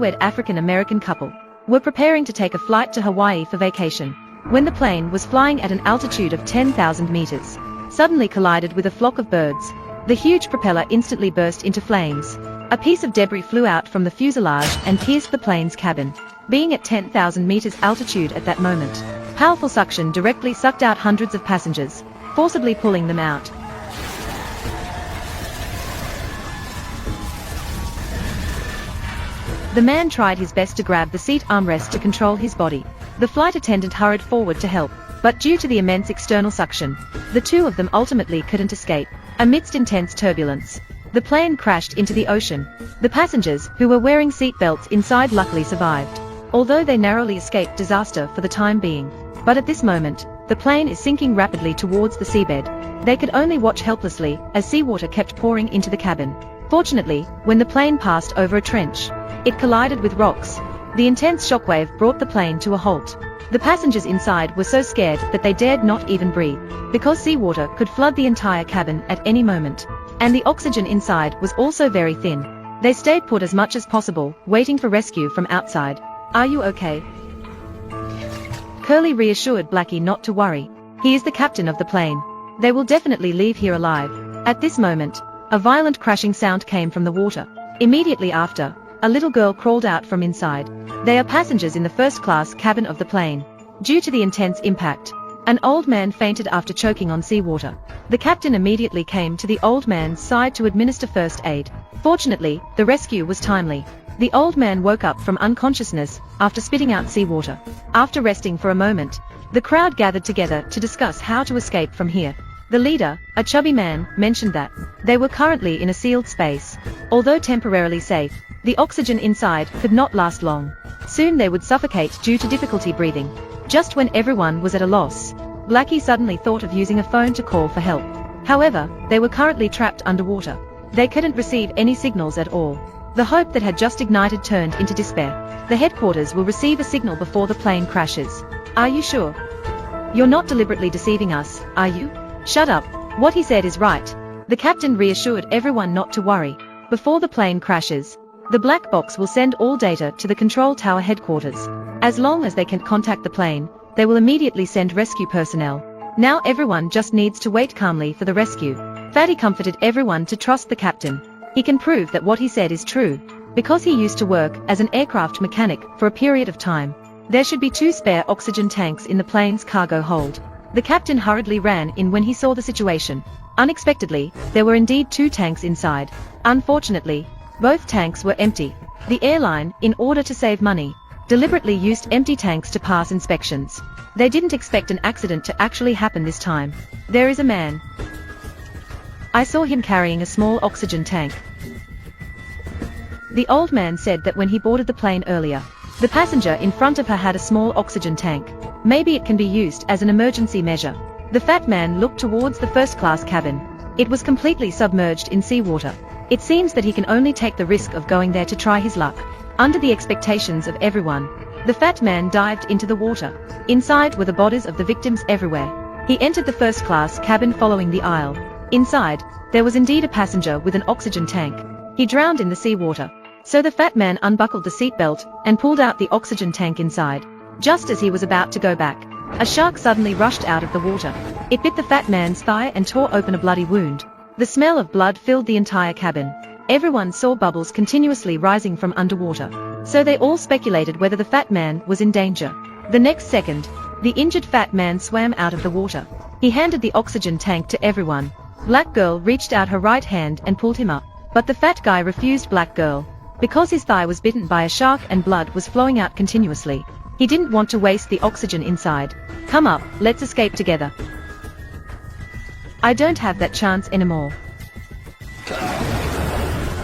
newlywed African-American couple were preparing to take a flight to Hawaii for vacation, when the plane was flying at an altitude of 10,000 meters, suddenly collided with a flock of birds. The huge propeller instantly burst into flames. A piece of debris flew out from the fuselage and pierced the plane's cabin. Being at 10,000 meters altitude at that moment, powerful suction directly sucked out hundreds of passengers, forcibly pulling them out. The man tried his best to grab the seat armrest to control his body. The flight attendant hurried forward to help, but due to the immense external suction, the two of them ultimately couldn't escape. Amidst intense turbulence, the plane crashed into the ocean. The passengers, who were wearing seat belts inside, luckily survived, although they narrowly escaped disaster for the time being. But at this moment, the plane is sinking rapidly towards the seabed. They could only watch helplessly as seawater kept pouring into the cabin. Fortunately, when the plane passed over a trench, it collided with rocks. The intense shockwave brought the plane to a halt. The passengers inside were so scared that they dared not even breathe, because seawater could flood the entire cabin at any moment, and the oxygen inside was also very thin. They stayed put as much as possible, waiting for rescue from outside. "Are you okay?" Curly reassured Blackie not to worry. He is the captain of the plane. They will definitely leave here alive. At this moment, a violent crashing sound came from the water. Immediately after, a little girl crawled out from inside. They are passengers in the first-class cabin of the plane. Due to the intense impact, an old man fainted after choking on seawater. The captain immediately came to the old man's side to administer first aid. Fortunately, the rescue was timely. The old man woke up from unconsciousness after spitting out seawater. After resting for a moment, the crowd gathered together to discuss how to escape from here. The leader, a chubby man, mentioned that they were currently in a sealed space. Although temporarily safe, the oxygen inside could not last long. Soon they would suffocate due to difficulty breathing. Just when everyone was at a loss, Blackie suddenly thought of using a phone to call for help. However, they were currently trapped underwater. They couldn't receive any signals at all. The hope that had just ignited turned into despair. The headquarters will receive a signal before the plane crashes. "Are you sure? You're not deliberately deceiving us, are you?" "Shut up. What he said is right." The captain reassured everyone not to worry. Before the plane crashes, the black box will send all data to the control tower headquarters. As long as they can contact the plane, they will immediately send rescue personnel. Now everyone just needs to wait calmly for the rescue. Fatty comforted everyone to trust the captain. He can prove that what he said is true, because he used to work as an aircraft mechanic for a period of time. There should be 2 spare oxygen tanks in the plane's cargo hold. The captain hurriedly ran in when he saw the situation. Unexpectedly, there were indeed 2 tanks inside. Unfortunately, both tanks were empty. The airline, in order to save money, deliberately used empty tanks to pass inspections. They didn't expect an accident to actually happen this time. "There is a man. I saw him carrying a small oxygen tank." The old man said that when he boarded the plane earlier, the passenger in front of her had a small oxygen tank. Maybe it can be used as an emergency measure. The fat man looked towards the first-class cabin. It was completely submerged in seawater. It seems that he can only take the risk of going there to try his luck. Under the expectations of everyone, the fat man dived into the water. Inside were the bodies of the victims everywhere. He entered the first-class cabin following the aisle. Inside, there was indeed a passenger with an oxygen tank. He drowned in the seawater. So the fat man unbuckled the seatbelt and pulled out the oxygen tank inside. Just as he was about to go back, a shark suddenly rushed out of the water. It bit the fat man's thigh and tore open a bloody wound. The smell of blood filled the entire cabin. Everyone saw bubbles continuously rising from underwater. So they all speculated whether the fat man was in danger. The next second, the injured fat man swam out of the water. He handed the oxygen tank to everyone. Black girl reached out her right hand and pulled him up. But the fat guy refused black girl, because his thigh was bitten by a shark and blood was flowing out continuously. He didn't want to waste the oxygen inside. "Come up, let's escape together. I don't have that chance anymore."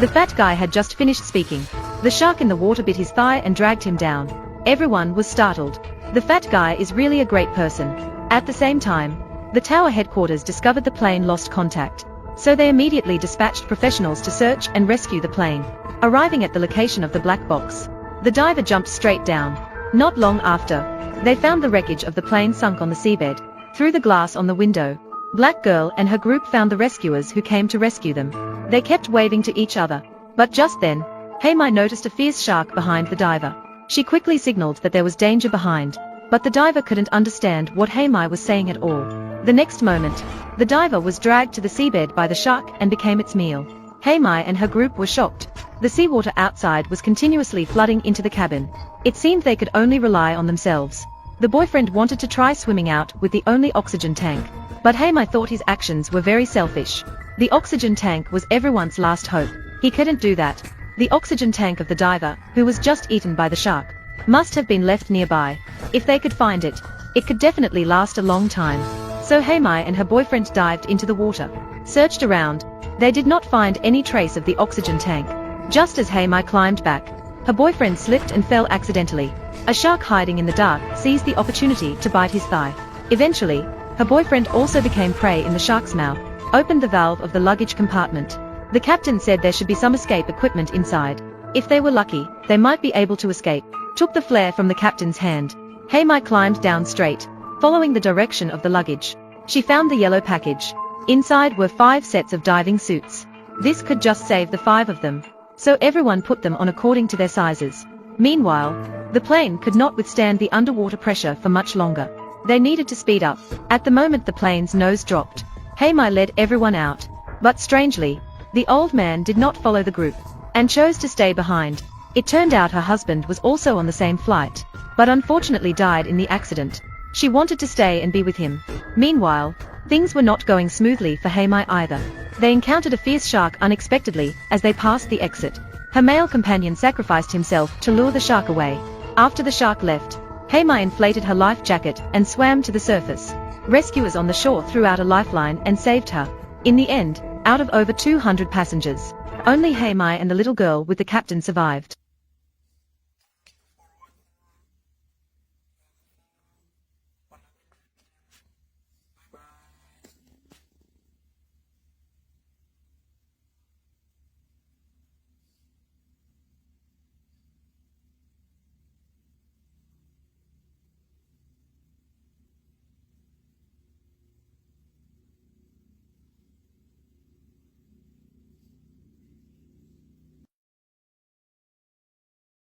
The fat guy had just finished speaking. The shark in the water bit his thigh and dragged him down. Everyone was startled. The fat guy is really a great person. At the same time, the tower headquarters discovered the plane lost contact. So they immediately dispatched professionals to search and rescue the plane. Arriving at the location of the black box, the diver jumped straight down. Not long after, they found the wreckage of the plane sunk on the seabed. Through the glass on the window, Black Girl and her group found the rescuers who came to rescue them. They kept waving to each other, but just then, Haymai noticed a fierce shark behind the diver. She quickly signaled that there was danger behind, but the diver couldn't understand what Haymai was saying at all. The next moment, the diver was dragged to the seabed by the shark and became its meal. Haymai and her group were shocked. The seawater outside was continuously flooding into the cabin. It seemed they could only rely on themselves. The boyfriend wanted to try swimming out with the only oxygen tank, but Haymai thought his actions were very selfish. The oxygen tank was everyone's last hope. He couldn't do that. The oxygen tank of the diver, who was just eaten by the shark, must have been left nearby. If they could find it, it could definitely last a long time. So Haymai and her boyfriend dived into the water, searched around. They did not find any trace of the oxygen tank. Just as Haymai climbed back, her boyfriend slipped and fell accidentally. A shark hiding in the dark seized the opportunity to bite his thigh. Eventually, her boyfriend also became prey in the shark's mouth, opened the valve of the luggage compartment. The captain said there should be some escape equipment inside. If they were lucky, they might be able to escape. Took the flare from the captain's hand. Haymai climbed down straight, following the direction of the luggage. She found the yellow package. Inside were 5 sets of diving suits. This could just save the 5 of them, so everyone put them on according to their sizes. Meanwhile, the plane could not withstand the underwater pressure for much longer. They needed to speed up. At the moment the plane's nose dropped, Haymai led everyone out. But strangely, the old man did not follow the group, and chose to stay behind. It turned out her husband was also on the same flight, but unfortunately died in the accident. She wanted to stay and be with him. Meanwhile, things were not going smoothly for Haymai either. They encountered a fierce shark unexpectedly as they passed the exit. Her male companion sacrificed himself to lure the shark away. After the shark left, Haymai inflated her life jacket and swam to the surface. Rescuers on the shore threw out a lifeline and saved her. In the end, out of over 200 passengers, only Haymai and the little girl with the captain survived.